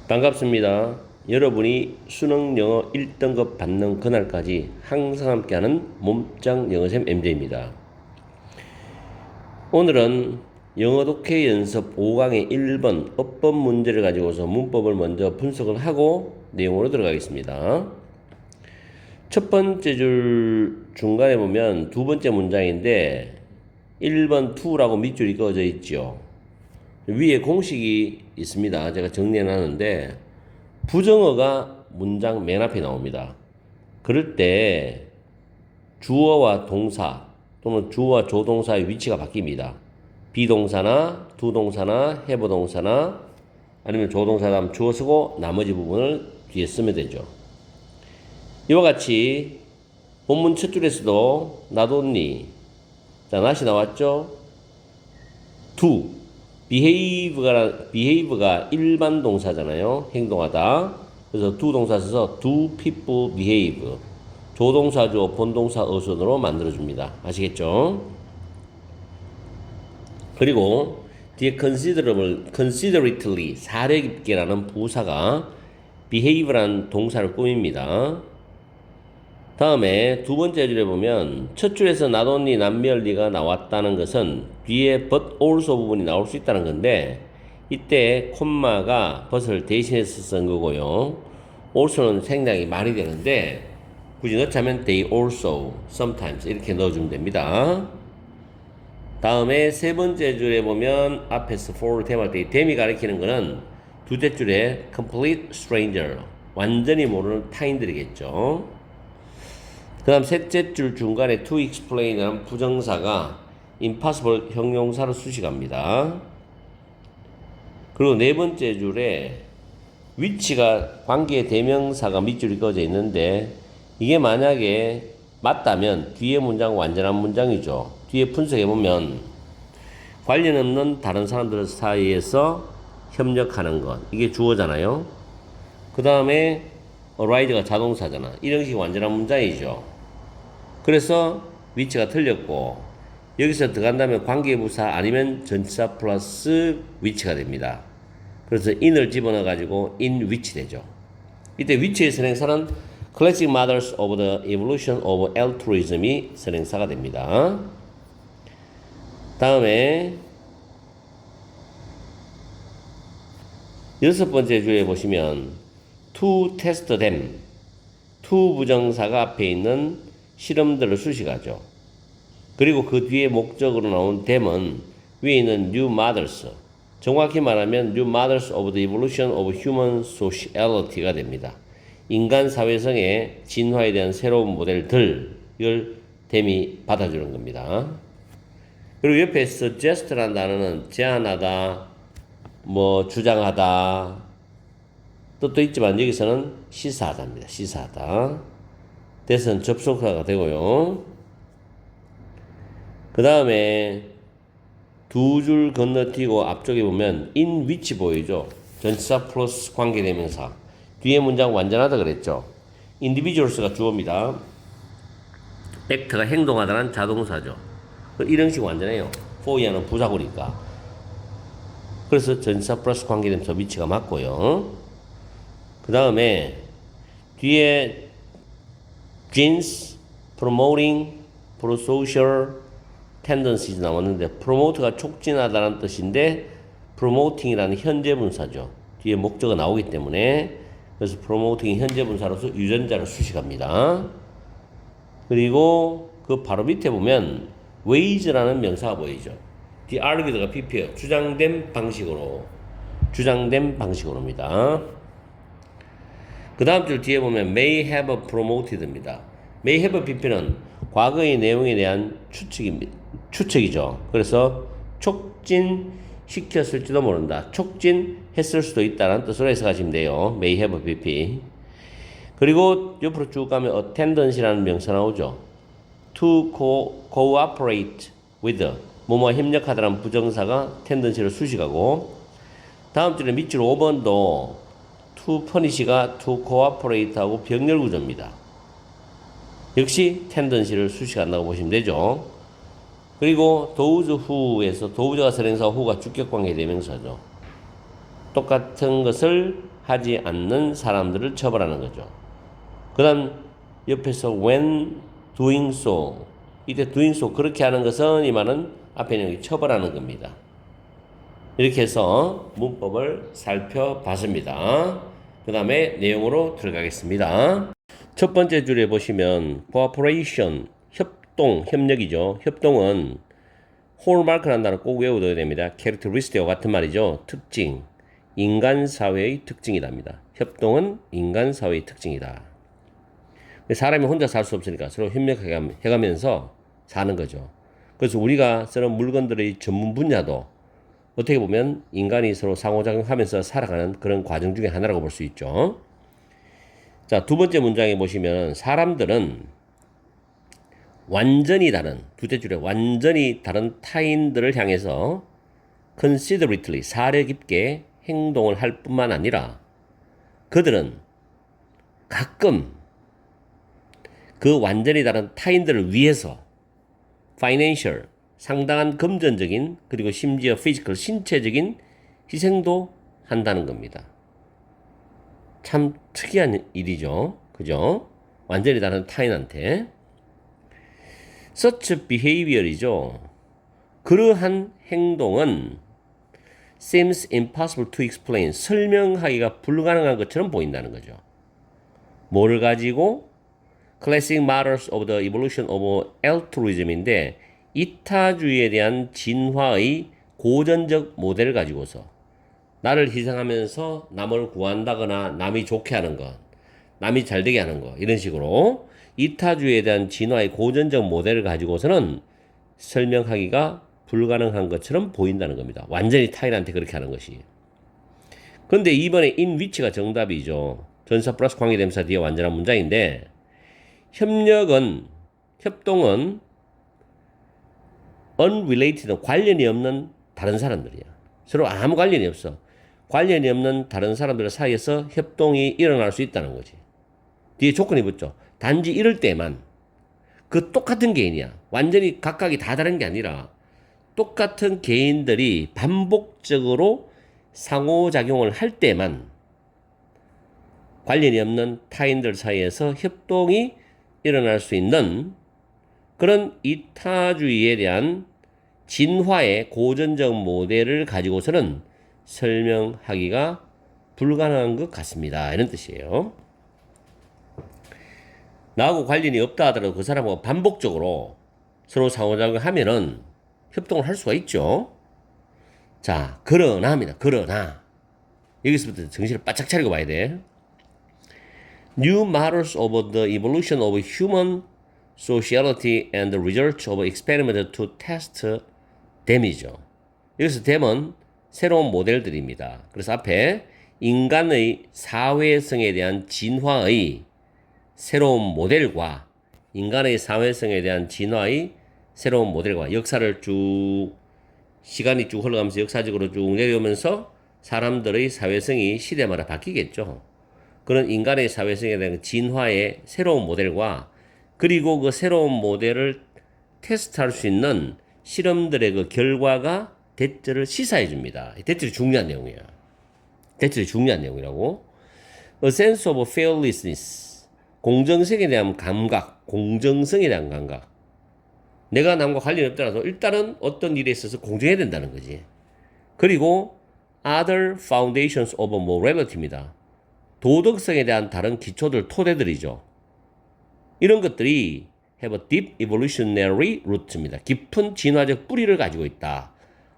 반갑습니다. 여러분이 수능 영어 1등급 받는 그날까지 항상 함께하는 몸짱 영어쌤 MJ입니다. 오늘은 영어 독해 연습 5강의 1번 어법 문제를 가지고서 문법을 먼저 분석을 하고 내용으로 들어가겠습니다. 첫 번째 줄 중간에 보면 두 번째 문장인데 1번 2라고 밑줄이 그어져 있죠. 위에 공식이 있습니다. 제가 정리해 놨는데 부정어가 문장 맨 앞에 나옵니다. 그럴 때 주어와 동사 또는 주어와 조동사의 위치가 바뀝니다. 비동사나 두동사나 해부동사나 아니면 조동사 다음 주어 쓰고 나머지 부분을 뒤에 쓰면 되죠. 이와 같이 본문 첫 줄에서도 not only 자 not이 나왔죠. to behave가 일반 동사잖아요. 행동하다. 그래서 do 동사 써서 do people behave. 조동사주어 본동사 어순으로 만들어줍니다. 아시겠죠? 그리고 뒤에 considerately 사려 깊게라는 부사가 behave라는 동사를 꾸밉니다. 다음에 두 번째 줄에 보면 첫 줄에서 not only not merely가 나왔다는 것은 뒤에 but also 부분이 나올 수 있다는 건데 이때 콤마가 but을 대신해서 쓴 거고요. also는 생략이 말이 되는데 굳이 넣자면 they also, sometimes 이렇게 넣어주면 됩니다. 다음에 세 번째 줄에 보면 앞에서 for 대할 때 them이 가리키는 거는 두째 줄에 complete stranger, 완전히 모르는 타인들이겠죠. 그 다음 셋째 줄 중간에 to explain이라는 부정사가 impossible 형용사로 수식합니다. 그리고 네 번째 줄에 위치가 관계 대명사가 밑줄이 그어져 있는데 이게 만약에 맞다면 뒤에 문장 완전한 문장이죠. 뒤에 분석해보면 관련 없는 다른 사람들 사이에서 협력하는 것 이게 주어잖아요. 그 다음에 arise가 자동사잖아. 이런 식의 완전한 문장이죠. 그래서 위치가 틀렸고 여기서 들어간다면 관계부사 아니면 전치사 플러스 위치가 됩니다. 그래서 in을 집어넣어 가지고 in which 되죠. 이때 위치의 선행사는 Classic Mothers of the Evolution of Altruism이 선행사가 됩니다. 다음에 여섯 번째 줄에 보시면 to test them to 부정사가 앞에 있는 실험들을 수식하죠. 그리고 그 뒤에 목적으로 나온 them은 위에 있는 new mothers, 정확히 말하면 new mothers of the evolution of human sociality가 됩니다. 인간 사회성의 진화에 대한 새로운 모델들을 them이 받아주는 겁니다. 그리고 옆에 suggest라는 단어는 제안하다, 주장하다 뜻도 있지만 여기서는 시사하다입니다. 시사하다. 대선 접속사가 되고요. 그 다음에 두 줄 건너뛰고 앞쪽에 보면 in which 보이죠. 전치사 플러스 관계대명사. 뒤에 문장 완전하다 그랬죠. individuals가 주어입니다. act가 행동하다는 자동사죠. 이런 식 완전해요. for이라는 부사고니까. 그래서 전치사 플러스 관계대명사 위치가 맞고요. 그 다음에 뒤에 genes, promoting, prosocial tendencies 나왔는데 promote가 촉진하다는 뜻인데 promoting이라는 현재 분사죠. 뒤에 목적어가 나오기 때문에 그래서 promoting이 현재 분사로서 유전자를 수식합니다. 그리고 그 바로 밑에 보면 ways라는 명사가 보이죠. The argued가 pp예요. 주장된 방식으로입니다. 그 다음 줄 뒤에 보면 may have promoted입니다. may have pp는 과거의 내용에 대한 추측이죠. 그래서 촉진시켰을지도 모른다. 촉진했을 수도 있다는 뜻으로 해석하시면 돼요. may have pp. 그리고 옆으로 쭉 가면 attendant이라는 명사 나오죠. to cooperate with 뭐뭐 협력하다라는 부정사가 tendency를 수식하고 다음 줄에 밑줄 5번도 to punish가 to cooperate 하고 병렬 구조입니다. 역시 tendency를 수식한다고 보시면 되죠. 그리고 those who에서 those가 선행사 who가 주격관계 대명사죠. 똑같은 것을 하지 않는 사람들을 처벌하는 거죠. 그 다음 옆에서 when doing so, 이때 doing so 그렇게 하는 것은 이 말은 앞에 있는 게 처벌하는 겁니다. 이렇게 해서 문법을 살펴봤습니다. 그 다음에 내용으로 들어가겠습니다. 첫 번째 줄에 보시면 cooperation, 협동, 협력이죠. 협동은 홀마크라는 단어 꼭 외워둬야 됩니다. characteristic과 같은 말이죠. 특징, 인간 사회의 특징이랍니다. 협동은 인간 사회의 특징이다. 사람이 혼자 살 수 없으니까 서로 협력해가면서 사는 거죠. 그래서 우리가 쓰는 물건들의 전문 분야도 어떻게 보면 인간이 서로 상호작용하면서 살아가는 그런 과정 중에 하나라고 볼 수 있죠. 자, 두 번째 문장에 보시면 사람들은 완전히 다른, 두째 줄에 완전히 다른 타인들을 향해서 considerately, 사려 깊게 행동을 할 뿐만 아니라 그들은 가끔 그 완전히 다른 타인들을 위해서 financial, 상당한 금전적인 그리고 심지어 physical, 신체적인 희생도 한다는 겁니다. 참 특이한 일이죠. 그죠? 완전히 다른 타인한테. such behavior이죠. 그러한 행동은 seems impossible to explain, 설명하기가 불가능한 것처럼 보인다는 거죠. 뭐를 가지고? Classic Models of the Evolution of Altruism인데 이타주의에 대한 진화의 고전적 모델을 가지고서 나를 희생하면서 남을 구한다거나 남이 좋게 하는 것, 남이 잘되게 하는 것, 이런 식으로 이타주의에 대한 진화의 고전적 모델을 가지고서는 설명하기가 불가능한 것처럼 보인다는 겁니다. 완전히 타인한테 그렇게 하는 것이. 그런데 이번에 in which가 정답이죠. 전사 플러스 관계대명사 뒤에 완전한 문장인데 협동은 unrelated, 관련이 없는 다른 사람들이야. 서로 아무 관련이 없어. 관련이 없는 다른 사람들 사이에서 협동이 일어날 수 있다는 거지. 뒤에 조건이 붙죠. 단지 이럴 때만 그 똑같은 개인이야. 완전히 각각이 다 다른 게 아니라 똑같은 개인들이 반복적으로 상호작용을 할 때만 관련이 없는 타인들 사이에서 협동이 일어날 수 있는 그런 이타주의에 대한 진화의 고전적 모델을 가지고서는 설명하기가 불가능한 것 같습니다. 이런 뜻이에요. 나하고 관련이 없다 하더라도 그 사람하고 반복적으로 서로 상호작용하면은 협동을 할 수가 있죠. 자, 그러나입니다. 그러나 여기서부터 정신을 바짝 차리고 봐야 돼. New models of the evolution of human sociality and the results of experiment to test them이죠. 여기서 them은 새로운 모델들입니다. 그래서 앞에 인간의 사회성에 대한 진화의 새로운 모델과 인간의 사회성에 대한 진화의 새로운 모델과 역사를 시간이 쭉 흘러가면서 역사적으로 쭉 내려오면서 사람들의 사회성이 시대마다 바뀌겠죠. 그런 인간의 사회성에 대한 진화의 새로운 모델과 그리고 그 새로운 모델을 테스트할 수 있는 실험들의 그 결과가 대체를 시사해 줍니다. 대체로 중요한 내용이야. 대체로 중요한 내용이라고. A sense of fairlessness, 공정성에 대한 감각, 공정성에 대한 감각. 내가 남과 관련이 없더라도 일단은 어떤 일에 있어서 공정해야 된다는 거지. 그리고 other foundations of morality입니다. 도덕성에 대한 다른 기초들, 토대들이죠. 이런 것들이 have a deep evolutionary root입니다. 깊은 진화적 뿌리를 가지고 있다.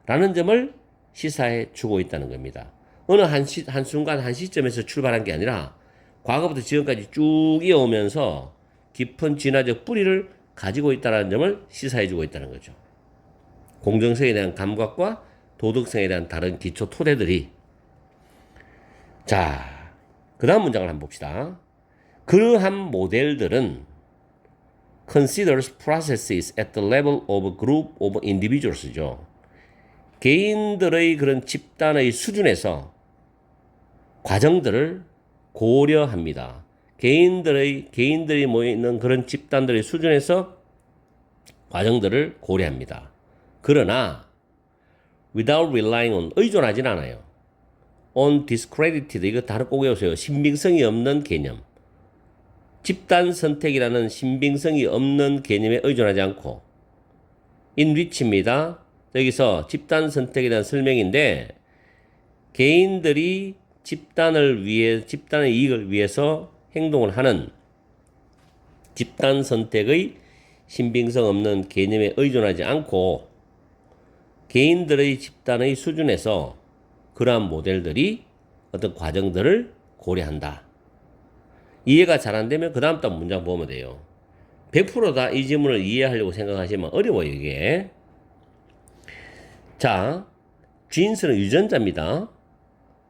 라는 점을 시사해 주고 있다는 겁니다. 어느 한순간 한 시점에서 출발한 게 아니라 과거부터 지금까지 쭉 이어오면서 깊은 진화적 뿌리를 가지고 있다는 점을 시사해 주고 있다는 거죠. 공정성에 대한 감각과 도덕성에 대한 다른 기초 토대들이. 자, 그 다음 문장을 한번 봅시다. 그러한 모델들은 considers processes at the level of a group of individuals죠. 개인들의 그런 집단의 수준에서 과정들을 고려합니다. 개인들이 모여있는 그런 집단들의 수준에서 과정들을 고려합니다. 그러나 without relying on, 의존하진 않아요. undiscredited, 이거 다른 꼭 외우세요. 신빙성이 없는 개념. 집단 선택이라는 신빙성이 없는 개념에 의존하지 않고, enrich입니다. 여기서 집단 선택이라는 설명인데, 개인들이 집단의 이익을 위해서 행동을 하는 집단 선택의 신빙성 없는 개념에 의존하지 않고, 개인들의 집단의 수준에서 그러한 모델들이 어떤 과정들을 고려한다. 이해가 잘 안 되면 그 다음 문장 보면 돼요. 100%다 이 질문을 이해하려고 생각하시면 어려워요, 이게. 자, genes는 유전자입니다.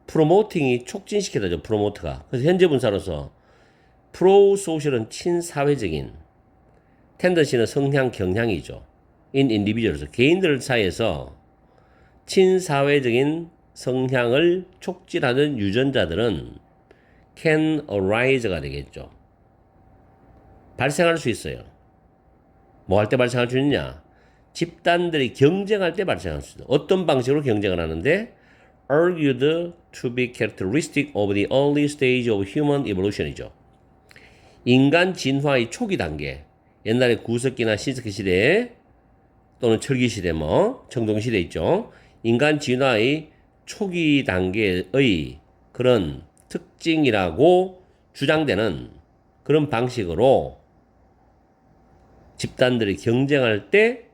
프로모팅이 촉진시키다죠, 프로모트가. 그래서 현재 분사로서 프로소셜은 친사회적인, 텐던시는 성향, 경향이죠. in individuals, 개인들 사이에서 친사회적인 성향을 촉진하는 유전자들은 can arise가 되겠죠. 발생할 수 있어요. 뭐 할 때 발생할 수 있느냐? 집단들이 경쟁할 때 발생할 수 있어요. 어떤 방식으로 경쟁을 하는데 argued to be characteristic of the early stage of human evolution이죠. 인간 진화의 초기 단계, 옛날에 구석기나 신석기 시대 또는 철기 시대 청동 시대 있죠. 인간 진화의 초기 단계의 그런 특징이라고 주장되는 그런 방식으로 집단들이 경쟁할 때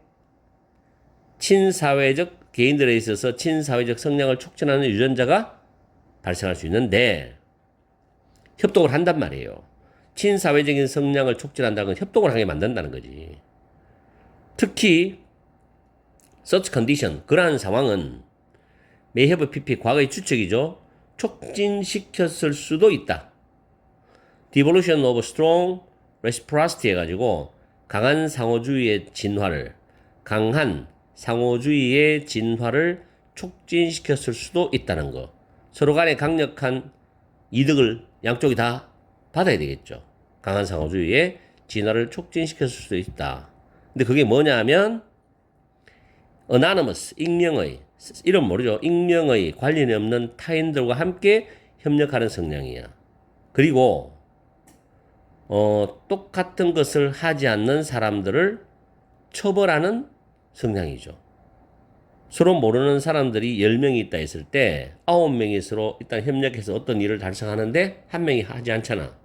개인들에 있어서 친사회적 성향을 촉진하는 유전자가 발생할 수 있는데 협동을 한단 말이에요. 친사회적인 성향을 촉진한다는 건 협동을 하게 만든다는 거지. 특히 such condition, 그러한 상황은 may have pp, 과거의 추측이죠. 촉진시켰을 수도 있다. devolution of strong reciprocity 해가지고 강한 상호주의의 진화를 촉진시켰을 수도 있다는 거. 서로 간에 강력한 이득을 양쪽이 다 받아야 되겠죠. 강한 상호주의의 진화를 촉진시켰을 수도 있다. 근데 그게 뭐냐 하면 anonymous, 익명의, 이름 모르죠. 익명의 관련이 없는 타인들과 함께 협력하는 성향이야. 그리고 똑같은 것을 하지 않는 사람들을 처벌하는 성향이죠. 서로 모르는 사람들이 10명이 있다 했을 때 9명이 서로 일단 협력해서 어떤 일을 달성하는데 한 명이 하지 않잖아.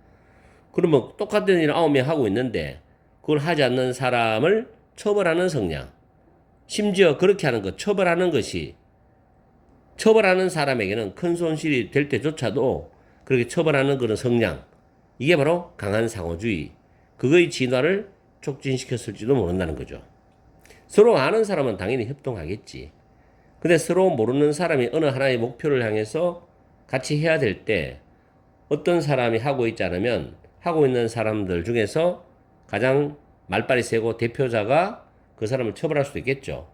그러면 똑같은 일을 9명이 하고 있는데 그걸 하지 않는 사람을 처벌하는 성향. 심지어 그렇게 하는 것, 처벌하는 사람에게는 큰 손실이 될 때조차도 그렇게 처벌하는 그런 성향. 이게 바로 강한 상호주의. 그거의 진화를 촉진시켰을지도 모른다는 거죠. 서로 아는 사람은 당연히 협동하겠지. 근데 서로 모르는 사람이 어느 하나의 목표를 향해서 같이 해야 될 때 어떤 사람이 하고 있지 않으면 하고 있는 사람들 중에서 가장 말빨이 세고 대표자가 그 사람을 처벌할 수도 있겠죠.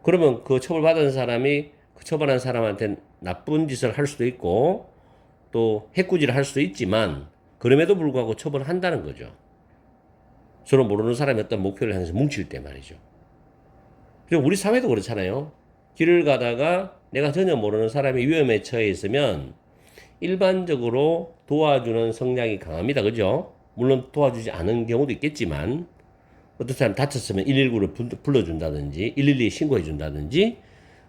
그러면 그 처벌받은 사람이 그 처벌한 사람한테 나쁜 짓을 할 수도 있고 또 해코지를 할 수도 있지만 그럼에도 불구하고 처벌을 한다는 거죠. 서로 모르는 사람이 어떤 목표를 향해서 뭉칠 때 말이죠. 그리고 우리 사회도 그렇잖아요. 길을 가다가 내가 전혀 모르는 사람이 위험에 처해 있으면 일반적으로 도와주는 성향이 강합니다. 그죠? 물론 도와주지 않은 경우도 있겠지만 어떤 사람 다쳤으면 119를 불러준다든지 112에 신고해준다든지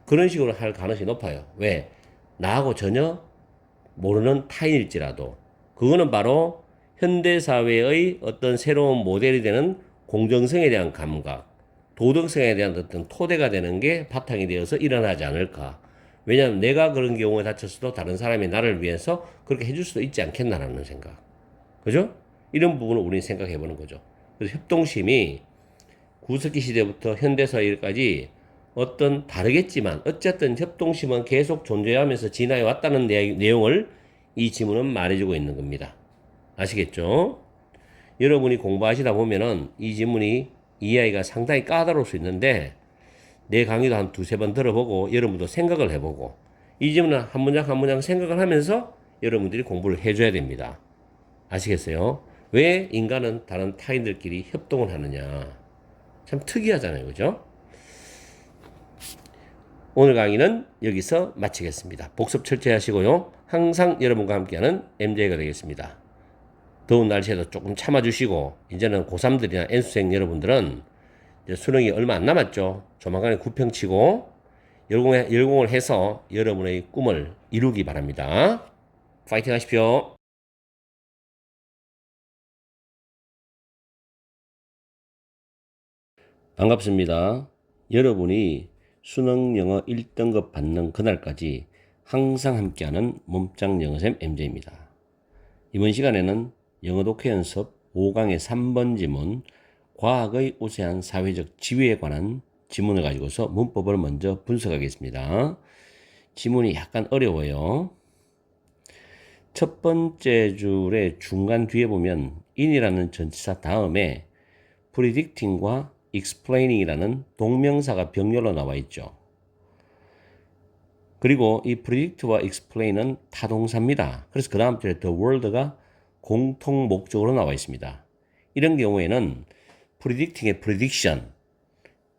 그런 식으로 할 가능성이 높아요. 왜? 나하고 전혀 모르는 타인일지라도 그거는 바로 현대사회의 어떤 새로운 모델이 되는 공정성에 대한 감각, 도덕성에 대한 어떤 토대가 되는 게 바탕이 되어서 일어나지 않을까. 왜냐하면 내가 그런 경우에 다쳤어도 다른 사람이 나를 위해서 그렇게 해줄 수도 있지 않겠나라는 생각. 그죠? 이런 부분을 우리는 생각해 보는 거죠. 그래서 협동심이 구석기 시대부터 현대사회까지 어떤 다르겠지만 어쨌든 협동심은 계속 존재하면서 진화해 왔다는 내용을 이 지문은 말해주고 있는 겁니다. 아시겠죠? 여러분이 공부하시다 보면은 이 지문이 이해하기가 상당히 까다로울 수 있는데 내 강의도 한 두세 번 들어보고 여러분도 생각을 해보고 이 지문은 한 문장 한 문장 생각을 하면서 여러분들이 공부를 해줘야 됩니다. 아시겠어요? 왜 인간은 다른 타인들끼리 협동을 하느냐? 참 특이하잖아요. 그죠? 오늘 강의는 여기서 마치겠습니다. 복습 철저히 하시고요. 항상 여러분과 함께하는 MJ가 되겠습니다. 더운 날씨에도 조금 참아주시고 이제는 고3들이나 N수생 여러분들은 이제 수능이 얼마 안 남았죠. 조만간에 구평치고 열공을 해서 여러분의 꿈을 이루기 바랍니다. 파이팅 하십시오. 반갑습니다. 여러분이 수능 영어 1등급 받는 그날까지 항상 함께하는 몸짱 영어쌤 MJ입니다. 이번 시간에는 영어 독해 연습 5강의 3번 지문 과학의 우세한 사회적 지위에 관한 지문을 가지고서 문법을 먼저 분석하겠습니다. 지문이 약간 어려워요. 첫 번째 줄의 중간 뒤에 보면 in이라는 전치사 다음에 predicting과 explaining이라는 동명사가 병렬로 나와 있죠. 그리고 이 predict와 explain은 타동사입니다. 그래서 그 다음 줄에 the world가 공통 목적으로 나와 있습니다. 이런 경우에는 predicting의 prediction,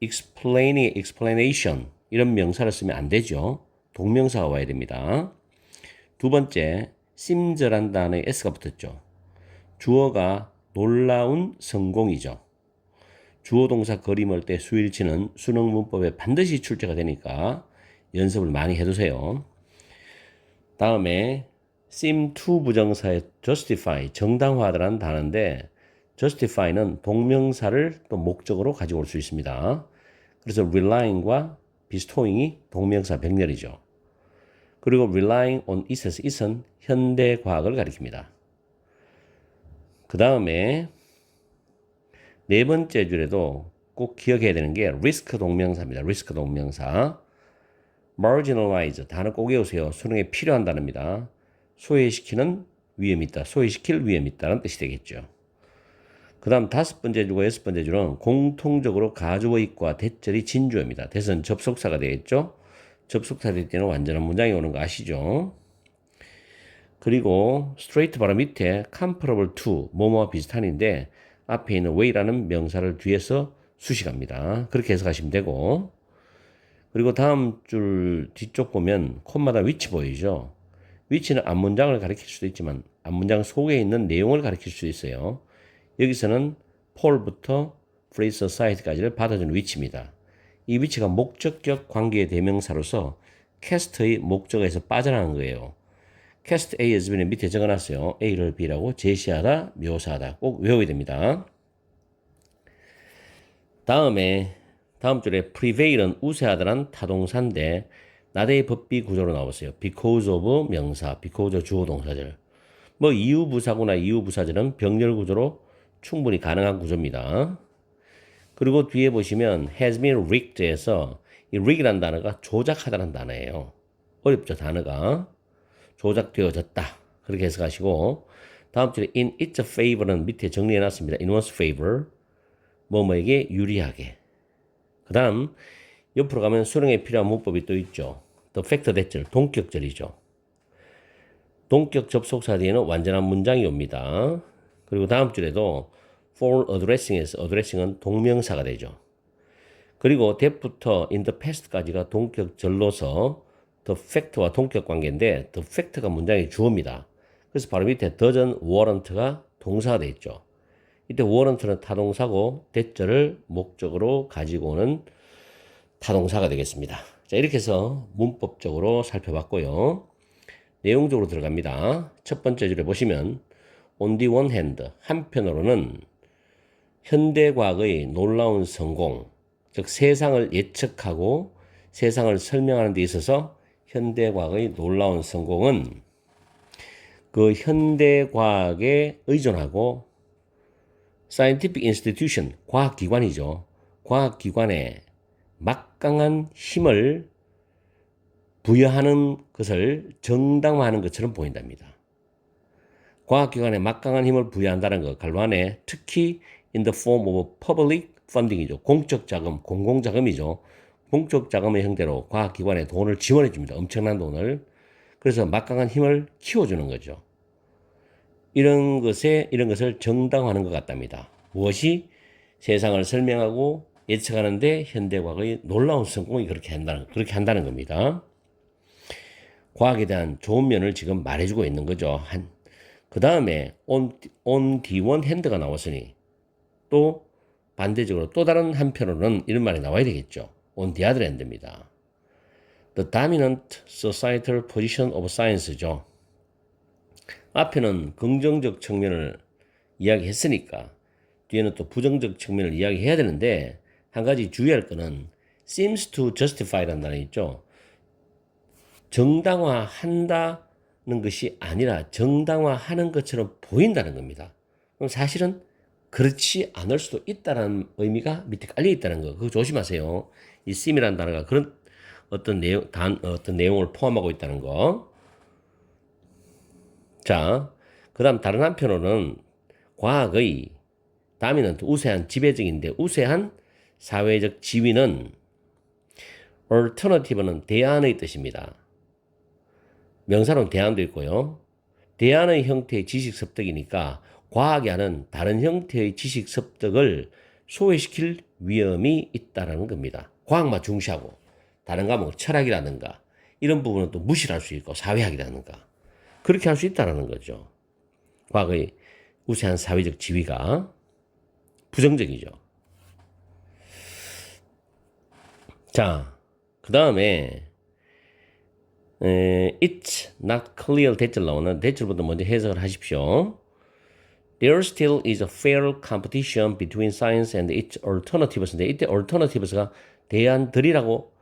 explaining의 explanation 이런 명사를 쓰면 안 되죠. 동명사가 와야 됩니다. 두 번째, seems란 단어에 s가 붙었죠. 주어가 놀라운 성공이죠. 주어 동사 거리멀 때 수일치는 수능 문법에 반드시 출제가 되니까 연습을 많이 해두세요. 다음에 seem to 부정사의 justify, 정당화하다라는 단어인데 justify는 동명사를 또 목적으로 가지고 올 수 있습니다. 그래서 relying과 bestowing이 동명사 병렬이죠. 그리고 relying on it에서 it은 현대과학을 가리킵니다. 그 다음에 네 번째 줄에도 꼭 기억해야 되는 게 risk 동명사입니다. risk 동명사. marginalize 단어 꼭 외우세요. 수능에 필요한 단어입니다. 소외시키는 위험이 있다. 소외시킬 위험이 있다는 뜻이 되겠죠. 그 다음 다섯 번째 줄과 여섯 번째 줄은 공통적으로 가주어익과 대절이 진주어입니다. 대선 접속사가 되겠죠. 접속사 될 때는 완전한 문장이 오는 거 아시죠? 그리고 straight 바로 밑에 comparable to 뭐뭐와 비슷한인데 앞에 있는 way라는 명사를 뒤에서 수식합니다. 그렇게 해석하시면 되고 그리고 다음 줄 뒤쪽 보면 콤마다 위치 보이죠? 위치는 앞문장을 가리킬 수도 있지만 앞문장 속에 있는 내용을 가리킬 수도 있어요. 여기서는 폴부터 free society까지를 받아주는 위치입니다. 이 위치가 목적격 관계의 대명사로서 캐스트의 목적에서 빠져나간 거예요. 캐스트 A as B는 밑에 적어놨어요. A를 B라고 제시하다, 묘사하다 꼭 외워야 됩니다. 다음 줄에 prevail은 우세하다란 타동사인데 나대의 법비 구조로 나왔어요. because of 명사, because of 주어 동사절. 뭐 이유 부사구나 이유 부사절은 병렬 구조로 충분히 가능한 구조입니다. 그리고 뒤에 보시면 has been rigged에서 이 rig이라는 단어가 조작하다는 단어예요. 어렵죠 단어가. 조작되어졌다. 그렇게 해석하시고 다음 줄에 in its favor는 밑에 정리해놨습니다. in one's favor 뭐뭐에게 유리하게. 그 다음 옆으로 가면 수능에 필요한 문법이 또 있죠. the fact 대절, 동격절이죠. 동격 접속사 뒤에는 완전한 문장이 옵니다. 그리고 다음 줄에도 for addressing에서 addressing은 동명사가 되죠. 그리고 that부터 in the past까지가 동격절로서 the fact와 동격 관계인데 the fact가 문장의 주어입니다. 그래서 바로 밑에 doesn't warrant가 동사가 되어 있죠. 이때 warrant는 타동사고 대절을 목적으로 가지고 오는 타동사가 되겠습니다. 자, 이렇게 해서 문법적으로 살펴봤고요. 내용적으로 들어갑니다. 첫 번째 줄에 보시면 on the one hand 한편으로는 현대과학의 놀라운 성공, 즉 세상을 예측하고 세상을 설명하는 데 있어서 현대과학의 놀라운 성공은 그 현대과학에 의존하고 scientific institution, 과학기관이죠. 과학기관에 막강한 힘을 부여하는 것을 정당화하는 것처럼 보인답니다. 과학기관에 막강한 힘을 부여한다는 것, 갈반에 특히 in the form of public funding이죠. 공적 자금, 공공자금이죠. 공적 자금의 형태로 과학기관에 돈을 지원해 줍니다. 엄청난 돈을. 그래서 막강한 힘을 키워주는 거죠. 이런 것을 정당화하는 것 같답니다. 무엇이 세상을 설명하고 예측하는데 현대과학의 놀라운 성공이 그렇게 한다는 겁니다. 과학에 대한 좋은 면을 지금 말해주고 있는 거죠. 그 다음에 on the one hand가 나왔으니 또 반대적으로 또 다른 한편으로는 이런 말이 나와야 되겠죠. on the other hand입니다. The dominant societal position of science죠. 앞에는 긍정적 측면을 이야기했으니까 뒤에는 또 부정적 측면을 이야기해야 되는데 한 가지 주의할 거는 seems to justify라는 단어 있죠. 정당화한다는 것이 아니라 정당화하는 것처럼 보인다는 겁니다. 그럼 사실은 그렇지 않을 수도 있다는 의미가 밑에 깔려 있다는 거. 그거 조심하세요. 이 seem이라는 단어가 그런 어떤 내용을 포함하고 있다는 거. 자, 그 다음 다른 한편으로는 과학의 다미넌트 우세한 지배적인데 우세한 사회적 지위는 alternative는 대안의 뜻입니다. 명사로는 대안도 있고요. 대안의 형태의 지식 습득이니까 과학이 하는 다른 형태의 지식 습득을 소외시킬 위험이 있다는 겁니다. 과학만 중시하고 다른 과목 철학이라든가 이런 부분은 또 무시를 할 수 있고 사회학이라든가 그렇게 할 수 있다는 거죠. 과학의 우세한 사회적 지위가 부정적이죠. 자, 그 다음에 It's not clear 대절 나오는 대절부터 먼저 해석을 하십시오. There still is a fair competition between science and its alternatives인데 이때 alternatives가 대안들이라고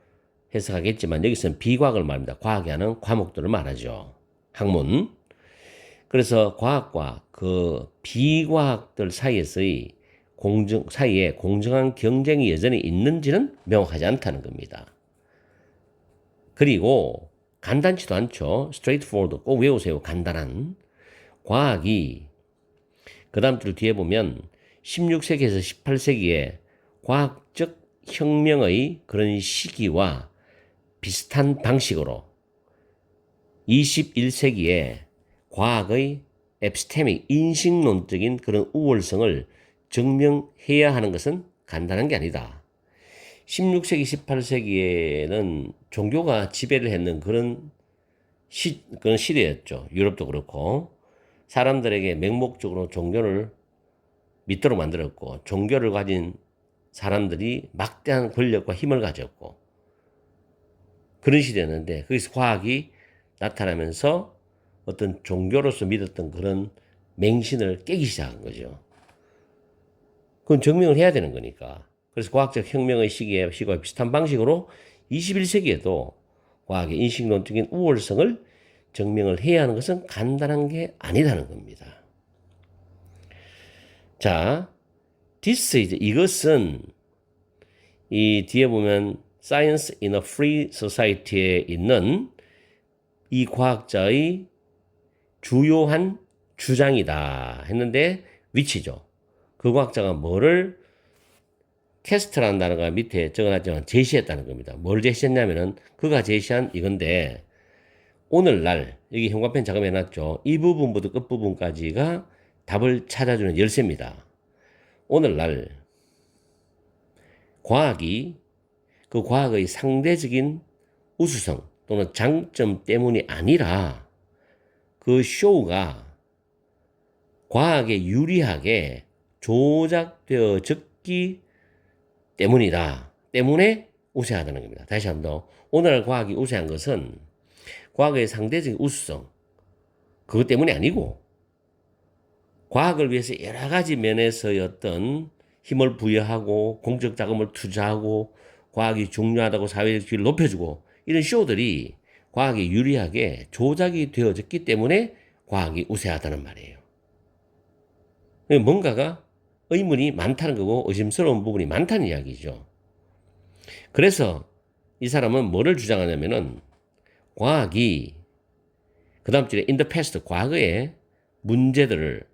해석하겠지만 여기서는 비과학을 말합니다. 과학이 하는 과목들을 말하죠. 학문. 그래서 과학과 그 비과학들 사이에 공정한 경쟁이 여전히 있는지는 명확하지 않다는 겁니다. 그리고 간단치도 않죠. straightforward 꼭 외우세요. 간단한 과학이 그 다음 줄 뒤에 보면 16세기에서 18세기에 과학적 혁명의 그런 시기와 비슷한 방식으로 21세기에 과학의 에피스테믹 인식론적인 그런 우월성을 증명해야 하는 것은 간단한 게 아니다. 16세기, 18세기에는 종교가 지배를 했는 그런 시대였죠. 유럽도 그렇고 사람들에게 맹목적으로 종교를 믿도록 만들었고 종교를 가진 사람들이 막대한 권력과 힘을 가졌고 그런 시대였는데 거기서 과학이 나타나면서 어떤 종교로서 믿었던 그런 맹신을 깨기 시작한 거죠. 그건 증명을 해야 되는 거니까. 그래서 과학적 혁명의 시기와 비슷한 방식으로 21세기에도 과학의 인식론적인 우월성을 증명을 해야 하는 것은 간단한 게 아니다는 겁니다. 자, 이것은 이 뒤에 보면 Science in a Free Society에 있는 이 과학자의 주요한 주장이다 했는데 위치죠. 그 과학자가 뭐를 캐스트라는 단어가 밑에 적어놨지만 제시했다는 겁니다. 뭘 제시했냐면은 그가 제시한 이건데 오늘날 여기 형광펜 작업해놨죠. 이 부분부터 끝부분까지가 답을 찾아주는 열쇠입니다. 오늘날 과학이 그 과학의 상대적인 우수성 또는 장점 때문이 아니라 그 쇼가 과학에 유리하게 조작되어졌기 때문에 우세하다는 겁니다. 다시 한번 더. 오늘날 과학이 우세한 것은 과학의 상대적인 우수성 그것 때문이 아니고 과학을 위해서 여러 가지 면에서의 어떤 힘을 부여하고 공적 자금을 투자하고 과학이 중요하다고 사회적 지위를 높여주고 이런 쇼들이 과학에 유리하게 조작이 되어졌기 때문에 과학이 우세하다는 말이에요. 뭔가가 의문이 많다는 거고 의심스러운 부분이 많다는 이야기죠. 그래서 이 사람은 뭐를 주장하냐면은 과학이 그 다음 줄에 in the past 과거의 문제들을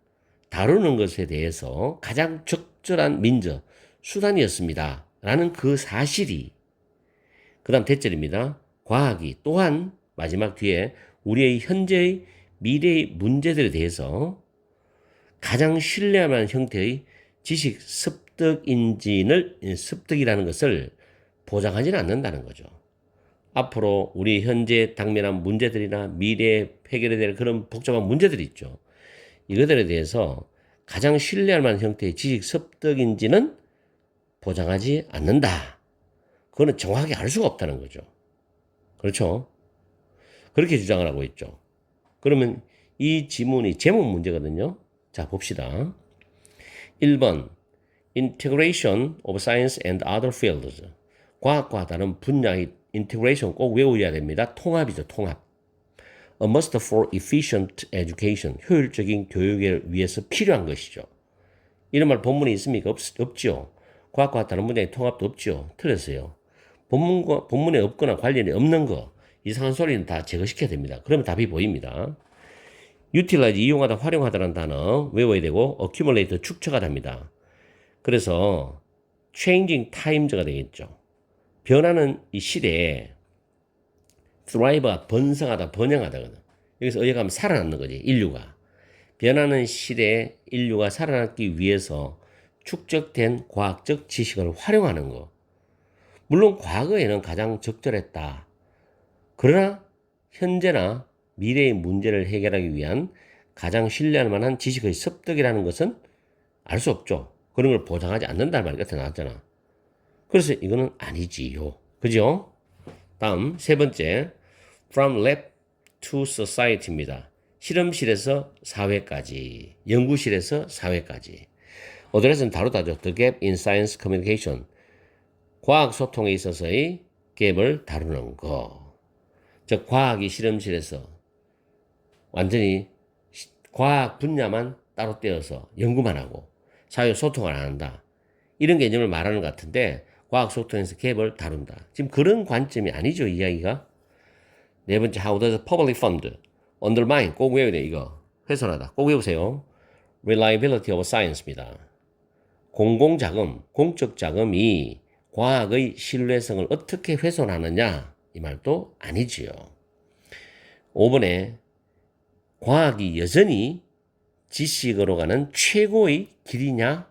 다루는 것에 대해서 가장 적절한 민저 수단이었습니다. 라는 그 사실이 그 다음 대절입니다. 과학이 또한 마지막 뒤에 우리의 현재의 미래의 문제들에 대해서 가장 신뢰할 만한 형태의 지식 습득이라는 것을 보장하지는 않는다는 거죠. 앞으로 우리 현재 당면한 문제들이나 미래에 해결해야 될 그런 복잡한 문제들이 있죠. 이것들에 대해서 가장 신뢰할 만한 형태의 지식 습득인지는 보장하지 않는다. 그거는 정확하게 알 수가 없다는 거죠. 그렇죠? 그렇게 주장을 하고 있죠. 그러면 이 지문이 제목 문제거든요. 자, 봅시다. 1번 Integration of Science and Other Fields. 과학과 다른 분야의 integration 꼭 외워야 됩니다. 통합이죠, 통합. A must for efficient education. 효율적인 교육을 위해서 필요한 것이죠. 이런 말 본문에 있습니까? 없죠. 과학과 다른 분야의 통합도 없죠. 틀렸어요. 본문에 없거나 관련이 없는 거, 이상한 소리는 다 제거시켜야 됩니다. 그러면 답이 보입니다. utilize, 이용하다, 활용하다라는 단어 외워야 되고, accumulate, 축적하답니다. 그래서 changing times가 되겠죠. 변하는 이 시대에 thrive가 번성하다, 번영하다거든. 여기서 의역하면 살아남는 거지, 인류가. 변하는 시대에 인류가 살아남기 위해서 축적된 과학적 지식을 활용하는 거. 물론 과거에는 가장 적절했다. 그러나 현재나 미래의 문제를 해결하기 위한 가장 신뢰할 만한 지식의 습득이라는 것은 알 수 없죠. 그런 걸 보장하지 않는다는 말이 끝에 나왔잖아. 그래서 이거는 아니지요. 그죠? 다음 세 번째, from lab to society입니다. 실험실에서 사회까지, 연구실에서 사회까지. 어드레스는 다루다죠. The gap in science communication. 과학 소통에 있어서의 갭을 다루는 거. 즉 과학이 실험실에서 완전히 과학 분야만 따로 떼어서 연구만 하고 사회 소통을 안 한다. 이런 개념을 말하는 것 같은데 과학 소통에서 갭을 다룬다. 지금 그런 관점이 아니죠, 이야기가. 네 번째, how does public fund undermine, 꼭 외워야 돼, 이거. 훼손하다. 꼭 외우세요. reliability of science입니다. 공공자금, 공적 자금이 과학의 신뢰성을 어떻게 훼손하느냐, 이 말도 아니지요. 5번에 과학이 여전히 지식으로 가는 최고의 길이냐?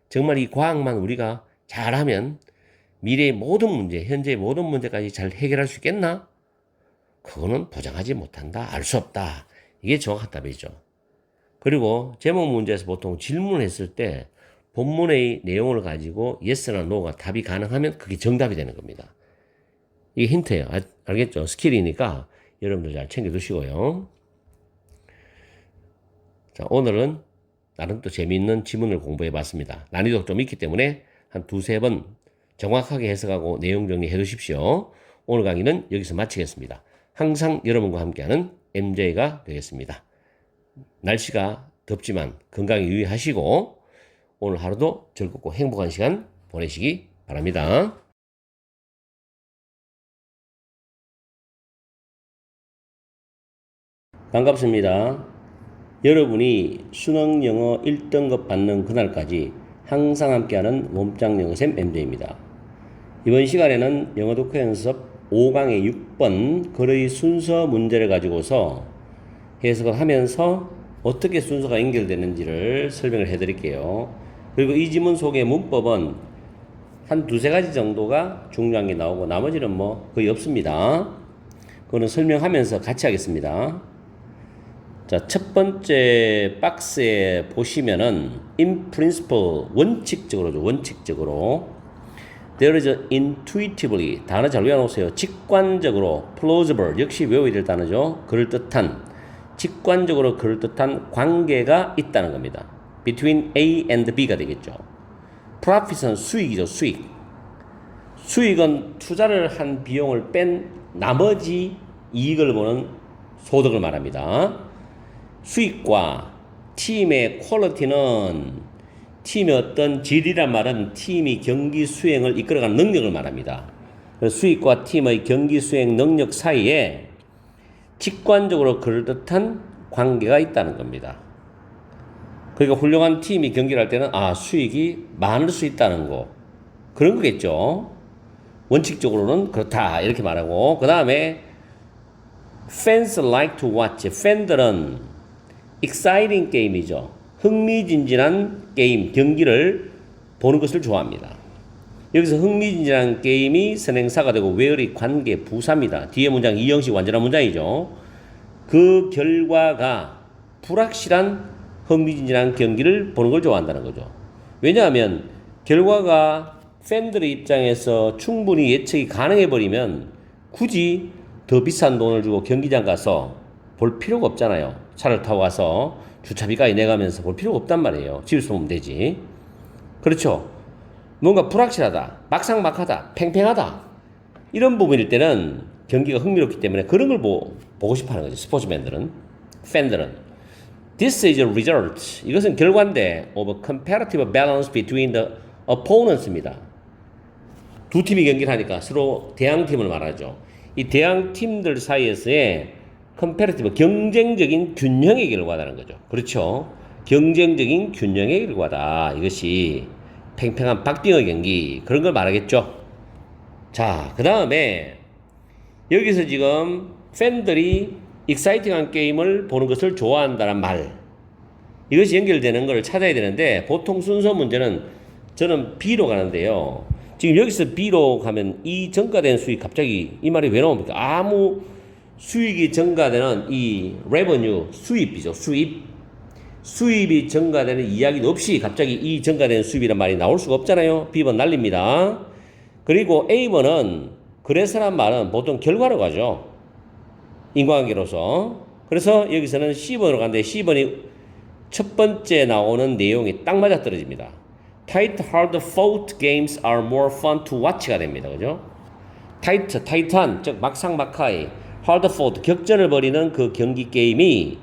정말 이 과학만 우리가 잘하면 미래의 모든 문제, 현재의 모든 문제까지 잘 해결할 수 있겠나? 그거는 보장하지 못한다. 알 수 없다. 이게 정확한 답이죠. 그리고 제목 문제에서 보통 질문을 했을 때 본문의 내용을 가지고 yes나 no가 답이 가능하면 그게 정답이 되는 겁니다. 이게 힌트예요. 알겠죠? 스킬이니까 여러분들 잘 챙겨두시고요. 자, 오늘은 나름 또 재미있는 지문을 공부해 봤습니다. 난이도가 좀 있기 때문에 한 두세 번 정확하게 해석하고 내용 정리해 두십시오. 오늘 강의는 여기서 마치겠습니다. 항상 여러분과 함께하는 MJ가 되겠습니다. 날씨가 덥지만 건강에 유의하시고 오늘 하루도 즐겁고 행복한 시간 보내시기 바랍니다. 반갑습니다. 여러분이 수능 영어 1등급 받는 그날까지 항상 함께하는 몸짱 영어쌤 MJ입니다. 이번 시간에는 영어 독해 연습 5강의 6번 글의 순서 문제를 가지고서 해석을 하면서 어떻게 순서가 연결되는지를 설명을 해드릴게요. 그리고 이 지문 속의 문법은 한 두세 가지 정도가 중요한 게 나오고 나머지는 뭐 거의 없습니다. 그거는 설명하면서 같이 하겠습니다. 자, 첫 번째 박스에 보시면은 in principle, 원칙적으로죠. 원칙적으로 there is intuitively, 단어 잘 외워놓으세요. 직관적으로, plausible, 역시 외워야 될 단어죠. 그럴듯한, 직관적으로 그럴듯한 관계가 있다는 겁니다. between A and B가 되겠죠. profit은 수익이죠. 수익. 수익은 투자를 한 비용을 뺀 나머지 이익을 보는 소득을 말합니다. 수익과 팀의 퀄리티는 팀의 어떤 질이란 말은 팀이 경기 수행을 이끌어가는 능력을 말합니다. 수익과 팀의 경기 수행 능력 사이에 직관적으로 그럴듯한 관계가 있다는 겁니다. 그러니까 훌륭한 팀이 경기를 할 때는 수익이 많을 수 있다는 거, 그런 거겠죠. 원칙적으로는 그렇다 이렇게 말하고, 그 다음에 fans like to watch, 팬들은 exciting 게임이죠. 흥미진진한 게임, 경기를 보는 것을 좋아합니다. 여기서 흥미진진한 게임이 선행사가 되고 where이 관계 부사입니다. 뒤에 문장 이형식 완전한 문장이죠. 그 결과가 불확실한 흥미진진한 경기를 보는 걸 좋아한다는 거죠. 왜냐하면 결과가 팬들의 입장에서 충분히 예측이 가능해버리면 굳이 더 비싼 돈을 주고 경기장 가서 볼 필요가 없잖아요. 차를 타고 가서 주차비까지 내가면서 볼 필요가 없단 말이에요. 집에서 보면 되지. 그렇죠. 뭔가 불확실하다, 막상막하다, 팽팽하다 이런 부분일 때는 경기가 흥미롭기 때문에 그런 걸 보고 싶어하는 거죠. 스포츠맨들은, 팬들은. This is a result. 이것은 결과인데 of a comparative balance between the opponents입니다. 두 팀이 경기를 하니까 서로 대항팀을 말하죠. 이 대항팀들 사이에서의 comparative, 경쟁적인 균형의 결과라는 거죠. 그렇죠. 경쟁적인 균형의 결과다. 이것이 팽팽한 박빙의 경기, 그런 걸 말하겠죠. 자, 그 다음에 여기서 지금 팬들이 익사이팅한 게임을 보는 것을 좋아한다는 말, 이것이 연결되는 걸 찾아야 되는데 보통 순서 문제는 저는 B로 가는데요. 지금 여기서 B로 가면 이 증가된 수익, 갑자기 이 말이 왜 나옵니까? 아무 수익이 증가되는 이 revenue, 수입이죠. 수입이 증가되는 이야기도 없이 갑자기 이 증가된 수입이란 말이 나올 수가 없잖아요. B번 날립니다. 그리고 A번은 그래서란 말은 보통 결과로 가죠. 인과관계로서. 그래서 여기서는 C번으로 가는데 C번이 첫 번째 나오는 내용이 딱 맞아떨어집니다. Tight, hard-fought games are more fun to watch가 됩니다. 그죠? 타이트한, 즉 막상막하의 hard-fought, 격전을 벌이는 그 경기 게임이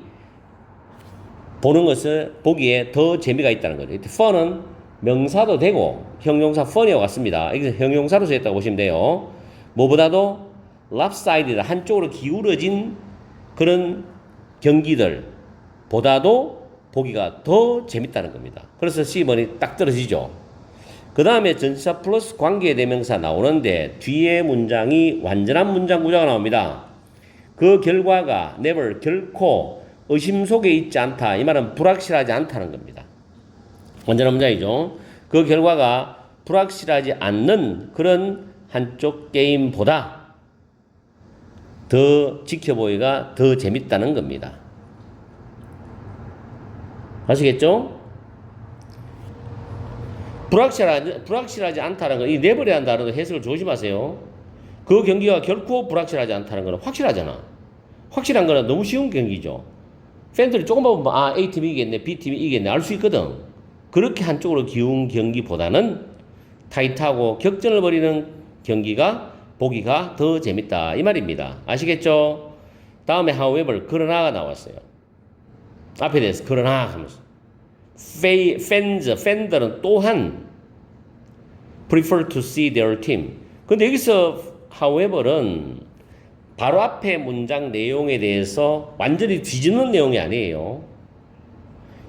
보는 것을 보기에 더 재미가 있다는 거죠. fun은 명사도 되고 형용사 fun이와 같습니다. 여기서 형용사로 쓰였다고 보시면 돼요. 뭐보다도 lopsided, 한쪽으로 기울어진 그런 경기들 보다도 보기가 더 재밌다는 겁니다. 그래서 C번이 딱 떨어지죠. 그 다음에 전치사 플러스 관계대명사 나오는데 뒤에 문장이 완전한 문장 구조가 나옵니다. 그 결과가 never, 결코 의심 속에 있지 않다. 이 말은 불확실하지 않다는 겁니다. 완전한 문장이죠. 그 결과가 불확실하지 않는 그런 한쪽 게임보다 더 지켜보기가 더 재밌다는 겁니다. 아시겠죠? 불확실하지 않다는 거, 이 never이라는 단어도 해석을 조심하세요. 그 경기가 결코 불확실하지 않다는 거는 확실하잖아. 확실한 거는 너무 쉬운 경기죠. 팬들이 조금만 보면 A팀이 이기겠네, B팀이 이기겠네 알 수 있거든. 그렇게 한쪽으로 기운 경기보다는 타이트하고 격전을 벌이는 경기가 보기가 더 재밌다 이 말입니다. 아시겠죠? 다음에 however, 그러나가 나왔어요. 앞에 대해서 그러나 하면서 팬들은 또한 prefer to see their team. 근데 여기서 however은 바로 앞에 문장 내용에 대해서 완전히 뒤집는 내용이 아니에요.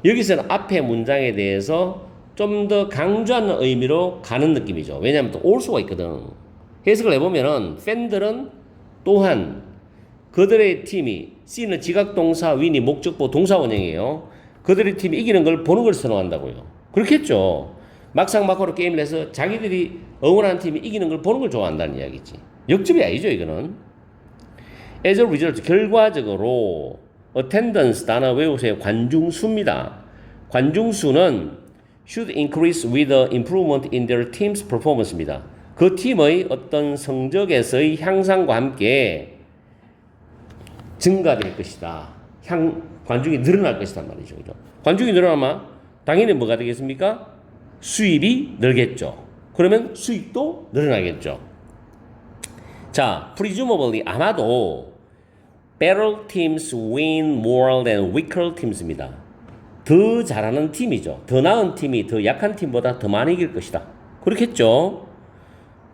여기서는 앞에 문장에 대해서 좀 더 강조하는 의미로 가는 느낌이죠. 왜냐하면 또 also가 있거든. 해석을 해보면은 팬들은 또한 그들의 팀이, C는 지각동사, win이 목적보 동사원형이에요. 그들의 팀이 이기는 걸 보는 걸 선호한다고요. 그렇겠죠. 막상막하로 게임을 해서 자기들이 응원하는 팀이 이기는 걸 보는 걸 좋아한다는 이야기지. 역접이 아니죠, 이거는. As a result, 결과적으로 attendance 단어 외우세요. 관중수입니다. 관중수는 should increase with the improvement in their team's performance입니다. 그 팀의 어떤 성적에서의 향상과 함께 증가될 것이다. 관중이 늘어날 것이다 말이죠. 그죠? 관중이 늘어나면 당연히 뭐가 되겠습니까? 수입이 늘겠죠. 그러면 수익도 늘어나겠죠. 자, presumably 아마도 better teams win more than weaker teams입니다. 더 잘하는 팀이죠. 더 나은 팀이 더 약한 팀보다 더 많이 이길 것이다. 그렇겠죠.